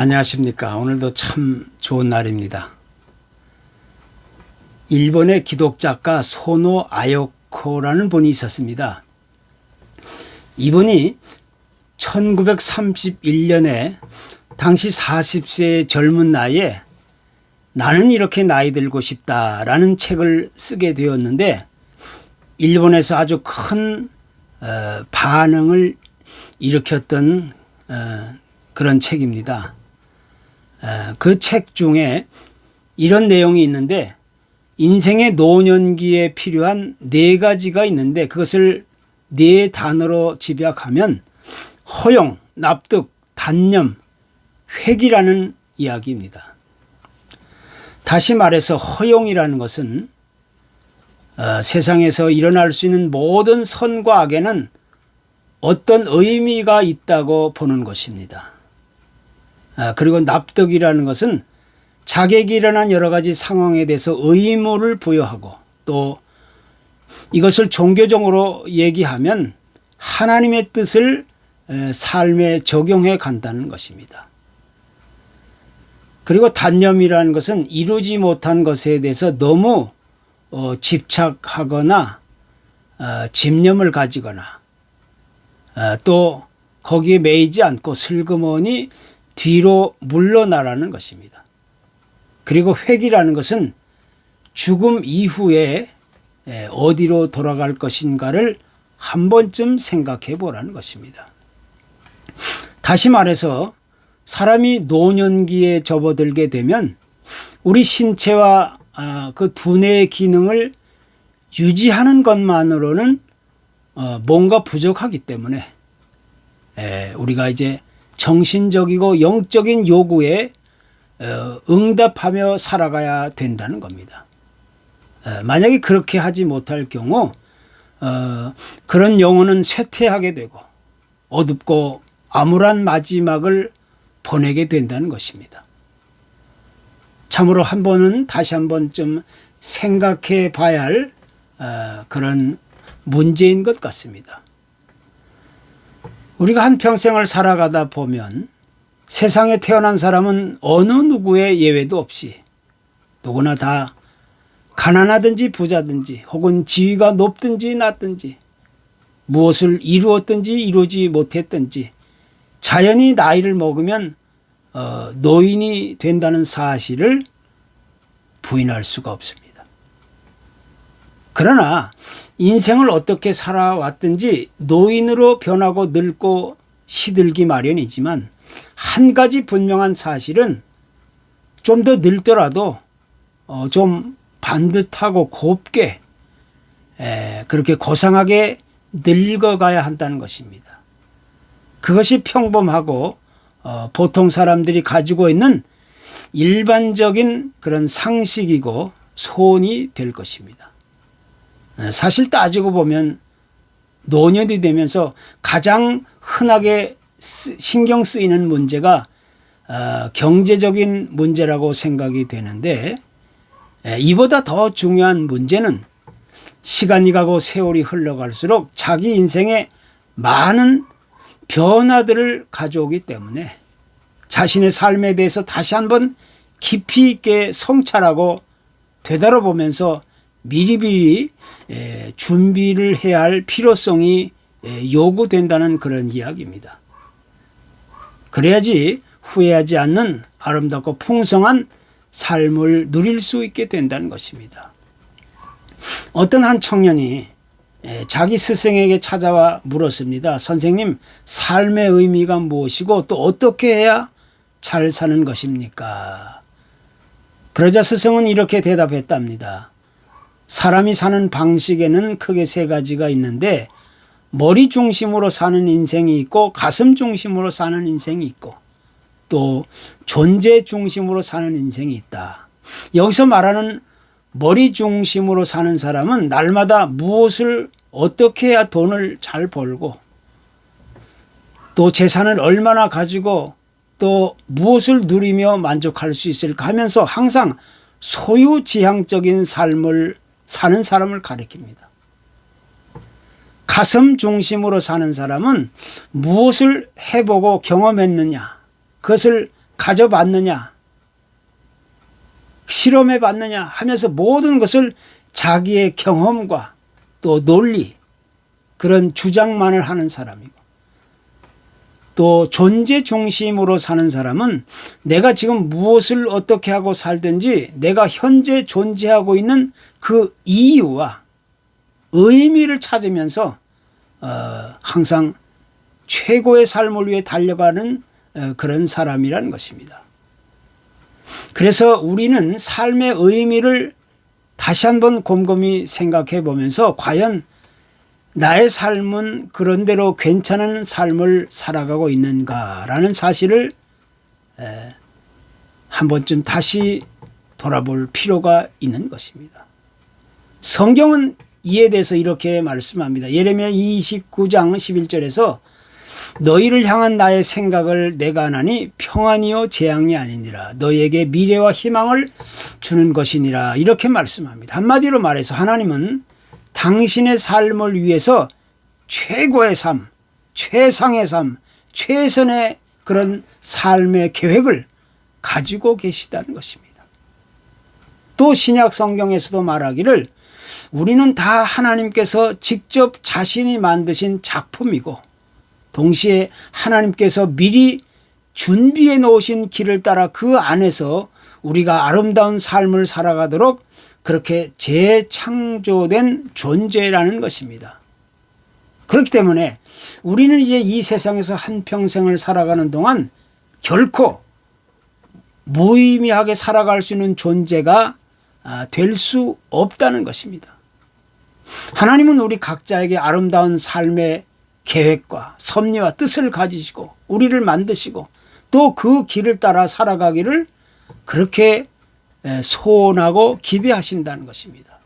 안녕하십니까. 오늘도 참 좋은 날입니다. 일본의 기독작가 소노 아요코라는 분이 있었습니다. 이분이 1931년에 당시 40세의 젊은 나이에 나는 이렇게 나이 들고 싶다라는 책을 쓰게 되었는데 일본에서 아주 큰 반응을 일으켰던 그런 책입니다. 그 책 중에 이런 내용이 있는데 인생의 노년기에 필요한 4가지가 있는데 그것을 4단어로 집약하면 허용, 납득, 단념, 회귀라는 이야기입니다. 다시 말해서 허용이라는 것은 세상에서 일어날 수 있는 모든 선과 악에는 어떤 의미가 있다고 보는 것입니다. 그리고 납득이라는 것은 자객이 일어난 여러 가지 상황에 대해서 의무를 부여하고 또 이것을 종교적으로 얘기하면 하나님의 뜻을 삶에 적용해 간다는 것입니다. 그리고 단념이라는 것은 이루지 못한 것에 대해서 너무 집착하거나 집념을 가지거나 또 거기에 매이지 않고 슬그머니 뒤로 물러나라는 것입니다. 그리고 회귀라는 것은 죽음 이후에 어디로 돌아갈 것인가를 한 번쯤 생각해 보라는 것입니다. 다시 말해서 사람이 노년기에 접어들게 되면 우리 신체와 그 두뇌의 기능을 유지하는 것만으로는 뭔가 부족하기 때문에 우리가 이제 정신적이고 영적인 요구에 응답하며 살아가야 된다는 겁니다. 만약에 그렇게 하지 못할 경우 그런 영혼은 쇠퇴하게 되고 어둡고 암울한 마지막을 보내게 된다는 것입니다. 참으로 다시 한번 좀 생각해 봐야 할 그런 문제인 것 같습니다. 우리가 한평생을 살아가다 보면 세상에 태어난 사람은 어느 누구의 예외도 없이 누구나 다 가난하든지 부자든지 혹은 지위가 높든지 낮든지 무엇을 이루었든지 이루지 못했든지 자연히 나이를 먹으면 노인이 된다는 사실을 부인할 수가 없습니다. 그러나 인생을 어떻게 살아왔든지 노인으로 변하고 늙고 시들기 마련이지만 한 가지 분명한 사실은 좀 더 늙더라도 좀 반듯하고 곱게 그렇게 고상하게 늙어가야 한다는 것입니다. 그것이 평범하고 보통 사람들이 가지고 있는 일반적인 그런 상식이고 소원이 될 것입니다. 사실 따지고 보면 노년이 되면서 가장 흔하게 신경 쓰이는 문제가 경제적인 문제라고 생각이 되는데 이보다 더 중요한 문제는 시간이 가고 세월이 흘러갈수록 자기 인생에 많은 변화들을 가져오기 때문에 자신의 삶에 대해서 다시 한번 깊이 있게 성찰하고 되돌아보면서 미리미리 준비를 해야 할 필요성이 요구된다는 그런 이야기입니다. 그래야지 후회하지 않는 아름답고 풍성한 삶을 누릴 수 있게 된다는 것입니다. 어떤 한 청년이 자기 스승에게 찾아와 물었습니다. 선생님, 삶의 의미가 무엇이고 또 어떻게 해야 잘 사는 것입니까? 그러자 스승은 이렇게 대답했답니다. 사람이 사는 방식에는 크게 3가지가 있는데 머리 중심으로 사는 인생이 있고 가슴 중심으로 사는 인생이 있고 또 존재 중심으로 사는 인생이 있다. 여기서 말하는 머리 중심으로 사는 사람은 날마다 무엇을 어떻게 해야 돈을 잘 벌고 또 재산을 얼마나 가지고 또 무엇을 누리며 만족할 수 있을까 하면서 항상 소유지향적인 삶을 사는 사람을 가리킵니다. 가슴 중심으로 사는 사람은 무엇을 해보고 경험했느냐 그것을 가져봤느냐, 실험해 봤느냐 하면서 모든 것을 자기의 경험과 또 논리, 그런 주장만을 하는 사람이고, 또 존재 중심으로 사는 사람은 내가 지금 무엇을 어떻게 하고 살든지 내가 현재 존재하고 있는 그 이유와 의미를 찾으면서 항상 최고의 삶을 위해 달려가는 그런 사람이라는 것입니다. 그래서 우리는 삶의 의미를 다시 한번 곰곰이 생각해 보면서 과연 나의 삶은 그런대로 괜찮은 삶을 살아가고 있는가라는 사실을 한 번쯤 다시 돌아볼 필요가 있는 것입니다. 성경은 이에 대해서 이렇게 말씀합니다. 예레미야 29장 11절에서 너희를 향한 나의 생각을 내가 아나니 평안이요 재앙이 아니니라. 너희에게 미래와 희망을 주는 것이니라. 이렇게 말씀합니다. 한마디로 말해서 하나님은 당신의 삶을 위해서 최고의 삶, 최상의 삶, 최선의 그런 삶의 계획을 가지고 계시다는 것입니다. 또 신약 성경에서도 말하기를 우리는 다 하나님께서 직접 자신이 만드신 작품이고 동시에 하나님께서 미리 준비해 놓으신 길을 따라 그 안에서 우리가 아름다운 삶을 살아가도록 그렇게 재창조된 존재라는 것입니다. 그렇기 때문에 우리는 이제 이 세상에서 한평생을 살아가는 동안 결코 무의미하게 살아갈 수 있는 존재가 될 수 없다는 것입니다. 하나님은 우리 각자에게 아름다운 삶의 계획과 섭리와 뜻을 가지시고 우리를 만드시고 또 그 길을 따라 살아가기를 그렇게 소원하고 기대하신다는 것입니다.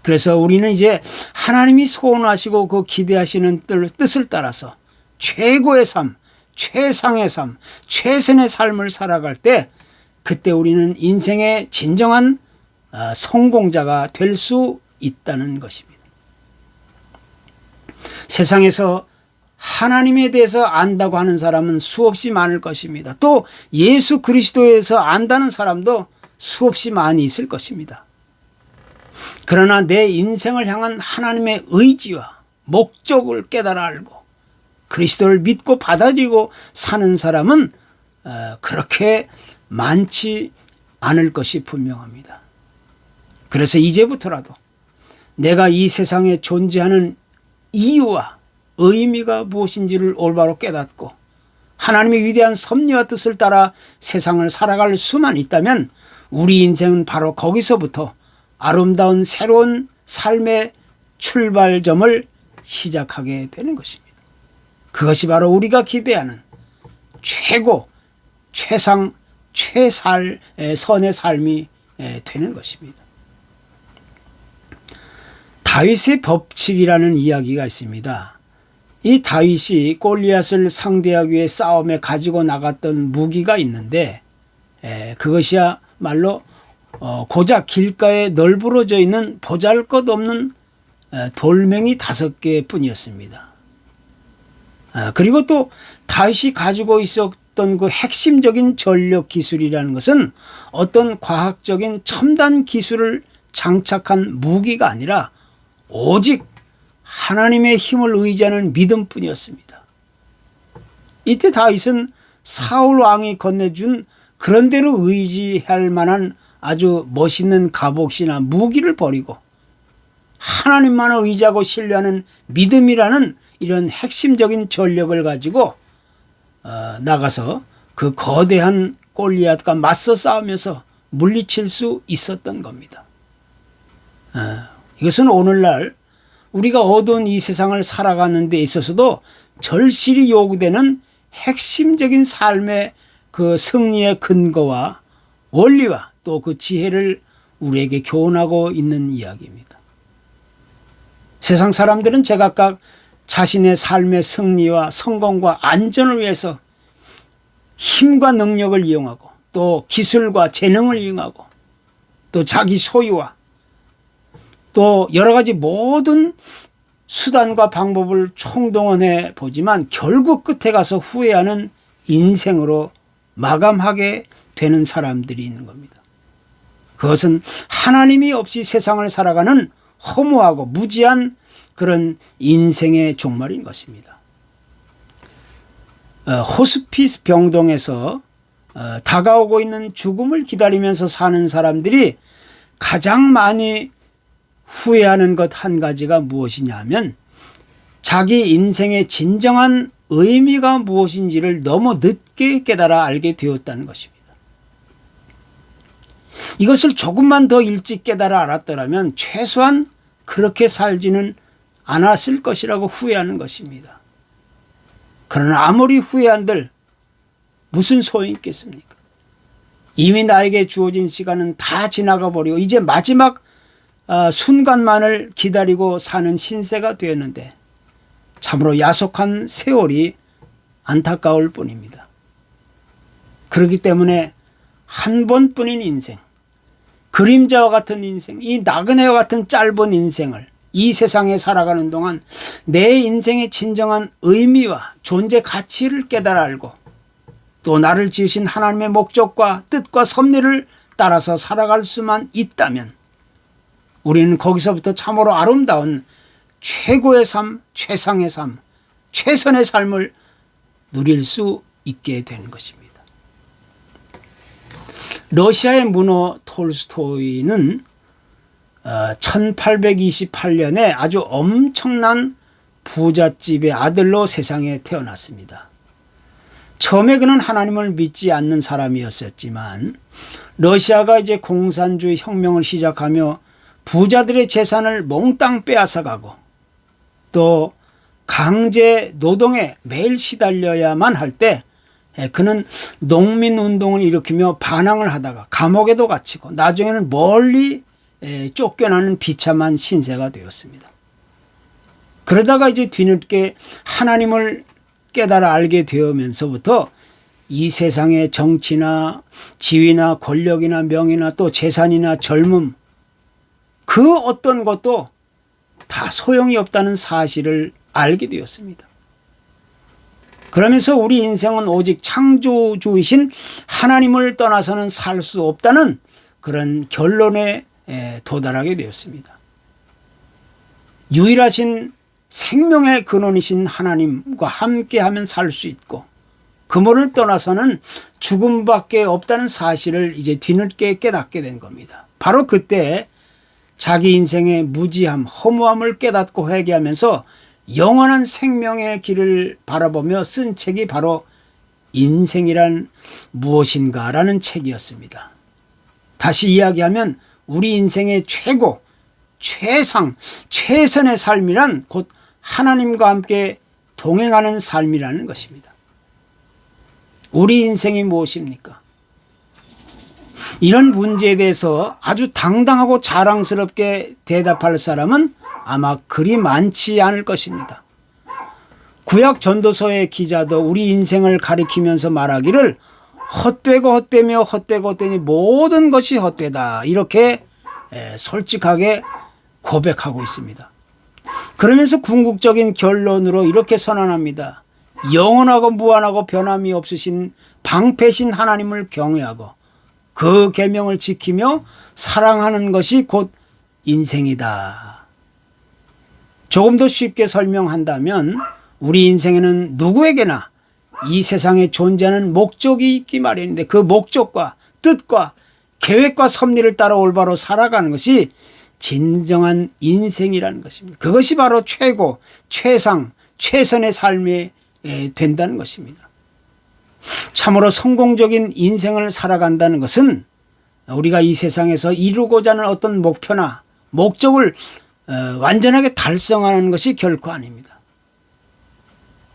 그래서 우리는 이제 하나님이 소원하시고 그 기대하시는 뜻을 따라서 최고의 삶, 최상의 삶, 최선의 삶을 살아갈 때 그때 우리는 인생의 진정한 성공자가 될 수 있다는 것입니다. 세상에서 하나님에 대해서 안다고 하는 사람은 수없이 많을 것입니다. 또 예수 그리스도에서 안다는 사람도 수없이 많이 있을 것입니다. 그러나 내 인생을 향한 하나님의 의지와 목적을 깨달아 알고 그리스도를 믿고 받아들이고 사는 사람은 그렇게 많지 않을 것이 분명합니다. 그래서 이제부터라도 내가 이 세상에 존재하는 이유와 의미가 무엇인지를 올바로 깨닫고 하나님의 위대한 섭리와 뜻을 따라 세상을 살아갈 수만 있다면 우리 인생은 바로 거기서부터 아름다운 새로운 삶의 출발점을 시작하게 되는 것입니다. 그것이 바로 우리가 기대하는 최고, 최상, 선의 삶이 되는 것입니다. 다윗의 법칙이라는 이야기가 있습니다. 이 다윗이 골리앗을 상대하기 위해 싸움에 가지고 나갔던 무기가 있는데 그것이야말로 고작 길가에 널브러져 있는 보잘것없는 돌멩이 5개 뿐이었습니다. 그리고 또 다윗이 가지고 있었던 그 핵심적인 전력 기술이라는 것은 어떤 과학적인 첨단 기술을 장착한 무기가 아니라 오직 하나님의 힘을 의지하는 믿음뿐이었습니다. 이때 다윗은 사울 왕이 건네준 그런 대로 의지할 만한 아주 멋있는 갑옷이나 무기를 버리고 하나님만을 의지하고 신뢰하는 믿음이라는 이런 핵심적인 전력을 가지고 나가서 그 거대한 골리앗과 맞서 싸우면서 물리칠 수 있었던 겁니다. 이것은 오늘날 우리가 어두운 이 세상을 살아가는 데 있어서도 절실히 요구되는 핵심적인 삶의 그 승리의 근거와 원리와 또 그 지혜를 우리에게 교훈하고 있는 이야기입니다. 세상 사람들은 제각각 자신의 삶의 승리와 성공과 안전을 위해서 힘과 능력을 이용하고 또 기술과 재능을 이용하고 또 자기 소유와 또 여러 가지 모든 수단과 방법을 총동원해 보지만 결국 끝에 가서 후회하는 인생으로 마감하게 되는 사람들이 있는 겁니다. 그것은 하나님이 없이 세상을 살아가는 허무하고 무지한 그런 인생의 종말인 것입니다. 호스피스 병동에서 다가오고 있는 죽음을 기다리면서 사는 사람들이 가장 많이 후회하는 것 한 가지가 무엇이냐면 자기 인생의 진정한 의미가 무엇인지를 너무 늦게 깨달아 알게 되었다는 것입니다. 이것을 조금만 더 일찍 깨달아 알았더라면 최소한 그렇게 살지는 않았을 것이라고 후회하는 것입니다. 그러나 아무리 후회한들 무슨 소용이 있겠습니까? 이미 나에게 주어진 시간은 다 지나가 버리고 이제 마지막 순간만을 기다리고 사는 신세가 되었는데 참으로 야속한 세월이 안타까울 뿐입니다. 그렇기 때문에 한 번뿐인 인생, 그림자와 같은 인생, 이 나그네와 같은 짧은 인생을 이 세상에 살아가는 동안 내 인생의 진정한 의미와 존재 가치를 깨달아 알고 또 나를 지으신 하나님의 목적과 뜻과 섭리를 따라서 살아갈 수만 있다면 우리는 거기서부터 참으로 아름다운 최고의 삶, 최상의 삶, 최선의 삶을 누릴 수 있게 되는 것입니다. 러시아의 문호 톨스토이는 1828년에 아주 엄청난 부잣집의 아들로 세상에 태어났습니다. 처음에 그는 하나님을 믿지 않는 사람이었었지만 러시아가 이제 공산주의 혁명을 시작하며 부자들의 재산을 몽땅 빼앗아가고 또 강제 노동에 매일 시달려야만 할 때 그는 농민운동을 일으키며 반항을 하다가 감옥에도 갇히고 나중에는 멀리 쫓겨나는 비참한 신세가 되었습니다. 그러다가 이제 뒤늦게 하나님을 깨달아 알게 되면서부터 이 세상의 정치나 지위나 권력이나 명예나 또 재산이나 젊음 그 어떤 것도 다 소용이 없다는 사실을 알게 되었습니다. 그러면서 우리 인생은 오직 창조주이신 하나님을 떠나서는 살 수 없다는 그런 결론에 도달하게 되었습니다. 유일하신 생명의 근원이신 하나님과 함께하면 살 수 있고 그분을 떠나서는 죽음밖에 없다는 사실을 이제 뒤늦게 깨닫게 된 겁니다. 바로 그때 자기 인생의 무지함, 허무함을 깨닫고 회개하면서 영원한 생명의 길을 바라보며 쓴 책이 바로 인생이란 무엇인가라는 책이었습니다. 다시 이야기하면 우리 인생의 최고, 최상, 최선의 삶이란 곧 하나님과 함께 동행하는 삶이라는 것입니다. 우리 인생이 무엇입니까? 이런 문제에 대해서 아주 당당하고 자랑스럽게 대답할 사람은 아마 그리 많지 않을 것입니다. 구약 전도서의 기자도 우리 인생을 가리키면서 말하기를 헛되고 헛되며 헛되고 헛되니 모든 것이 헛되다 이렇게 솔직하게 고백하고 있습니다. 그러면서 궁극적인 결론으로 이렇게 선언합니다. 영원하고 무한하고 변함이 없으신 방패신 하나님을 경외하고 그 계명을 지키며 사랑하는 것이 곧 인생이다. 조금 더 쉽게 설명한다면 우리 인생에는 누구에게나 이 세상에 존재하는 목적이 있기 마련인데 그 목적과 뜻과 계획과 섭리를 따라 올바로 살아가는 것이 진정한 인생이라는 것입니다. 그것이 바로 최고, 최상, 최선의 삶이 된다는 것입니다. 참으로 성공적인 인생을 살아간다는 것은 우리가 이 세상에서 이루고자 하는 어떤 목표나 목적을 완전하게 달성하는 것이 결코 아닙니다.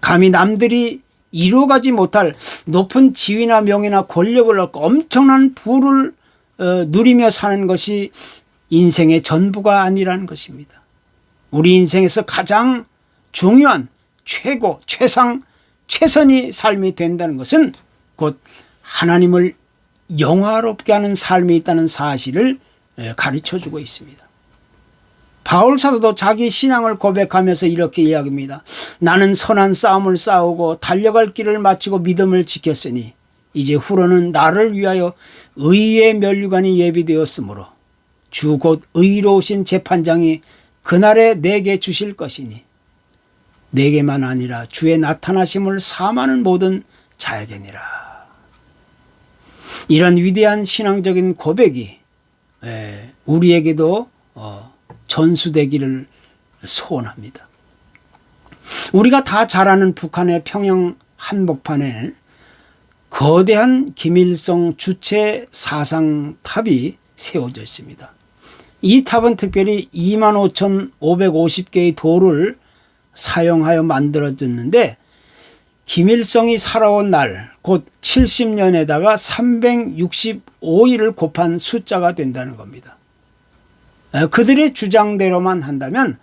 감히 남들이 이루어가지 못할 높은 지위나 명예나 권력을 얻고 엄청난 부를 누리며 사는 것이 인생의 전부가 아니라는 것입니다. 우리 인생에서 가장 중요한 최고, 최상, 최선의 삶이 된다는 것은 곧 하나님을 영화롭게 하는 삶이 있다는 사실을 가르쳐주고 있습니다. 바울 사도도 자기 신앙을 고백하면서 이렇게 이야기합니다. 나는 선한 싸움을 싸우고 달려갈 길을 마치고 믿음을 지켰으니 이제 후로는 나를 위하여 의의 면류관이 예비되었으므로 주 곧 의로우신 재판장이 그날에 내게 주실 것이니 내게만 아니라 주의 나타나심을 사모하는 모든 자에게니라. 이런 위대한 신앙적인 고백이 우리에게도 전수되기를 소원합니다. 우리가 다 잘 아는 북한의 평양 한복판에 거대한 김일성 주체 사상탑이 세워져 있습니다. 이 탑은 특별히 25,550개의 돌을 사용하여 만들어졌는데 김일성이 살아온 날, 곧 70년에다가 365일을 곱한 숫자가 된다는 겁니다. 그들의 주장대로만 한다면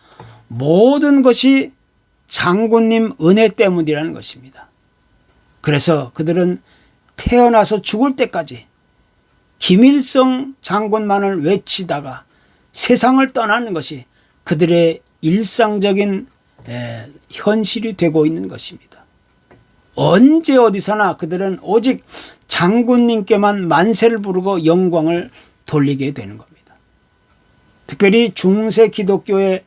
모든 것이 장군님 은혜 때문이라는 것입니다. 그래서 그들은 태어나서 죽을 때까지 김일성 장군만을 외치다가 세상을 떠나는 것이 그들의 일상적인 현실이 되고 있는 것입니다. 언제 어디서나 그들은 오직 장군님께만 만세를 부르고 영광을 돌리게 되는 겁니다. 특별히 중세 기독교의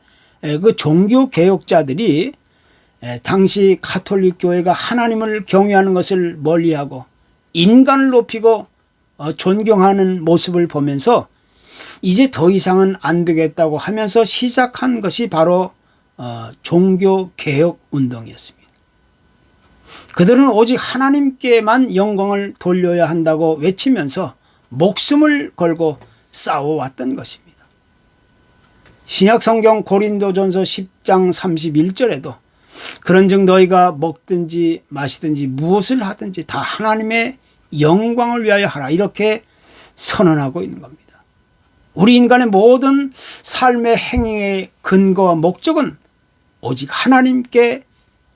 그 종교 개혁자들이 당시 가톨릭 교회가 하나님을 경외하는 것을 멀리하고 인간을 높이고 존경하는 모습을 보면서 이제 더 이상은 안 되겠다고 하면서 시작한 것이 바로 종교 개혁 운동이었습니다. 그들은 오직 하나님께만 영광을 돌려야 한다고 외치면서 목숨을 걸고 싸워왔던 것입니다. 신약 성경 고린도전서 10장 31절에도 그런즉 너희가 먹든지 마시든지 무엇을 하든지 다 하나님의 영광을 위하여 하라, 이렇게 선언하고 있는 겁니다. 우리 인간의 모든 삶의 행위의 근거와 목적은 오직 하나님께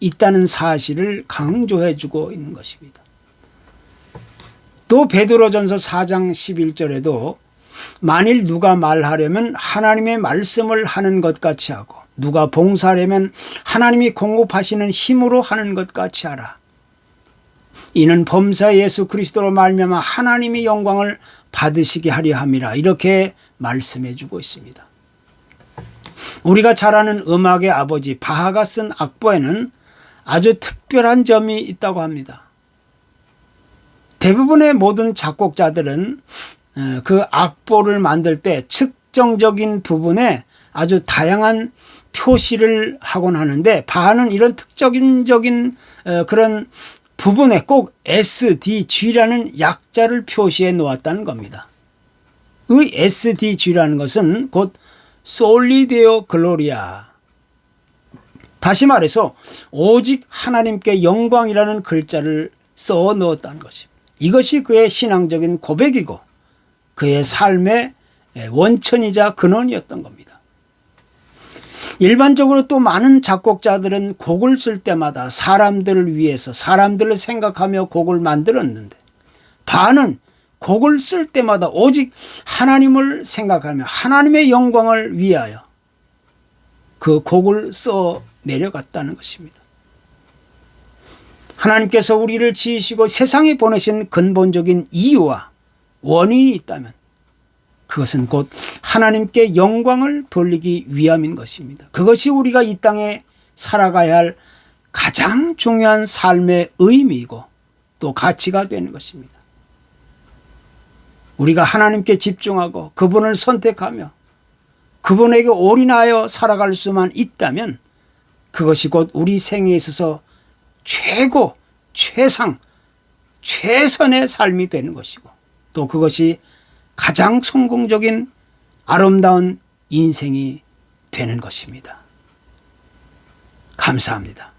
있다는 사실을 강조해 주고 있는 것입니다. 또 베드로전서 4장 11절에도 만일 누가 말하려면 하나님의 말씀을 하는 것 같이 하고 누가 봉사하려면 하나님이 공급하시는 힘으로 하는 것 같이 하라. 이는 범사 예수 그리스도로 말미암아 하나님의 영광을 받으시게 하려 함이라, 이렇게 말씀해 주고 있습니다. 우리가 잘 아는 음악의 아버지 바하가 쓴 악보에는 아주 특별한 점이 있다고 합니다. 대부분의 모든 작곡자들은 그 악보를 만들 때 측정적인 부분에 아주 다양한 표시를 하곤 하는데 바하는 이런 특징적인 그런 부분에 꼭 SDG라는 약자를 표시해 놓았다는 겁니다. 그 SDG라는 것은 곧 솔리 데오 글로리아, 다시 말해서 오직 하나님께 영광이라는 글자를 써 넣었다는 것입니다. 이것이 그의 신앙적인 고백이고 그의 삶의 원천이자 근원이었던 겁니다. 일반적으로 또 많은 작곡자들은 곡을 쓸 때마다 사람들을 위해서 사람들을 생각하며 곡을 만들었는데 바하는 곡을 쓸 때마다 오직 하나님을 생각하며 하나님의 영광을 위하여 그 곡을 써 내려갔다는 것입니다. 하나님께서 우리를 지으시고 세상에 보내신 근본적인 이유와 원인이 있다면 그것은 곧 하나님께 영광을 돌리기 위함인 것입니다. 그것이 우리가 이 땅에 살아가야 할 가장 중요한 삶의 의미이고 또 가치가 되는 것입니다. 우리가 하나님께 집중하고 그분을 선택하며 그분에게 올인하여 살아갈 수만 있다면 그것이 곧 우리 생에 있어서 최고, 최상, 최선의 삶이 되는 것이고 또 그것이 가장 성공적인 아름다운 인생이 되는 것입니다. 감사합니다.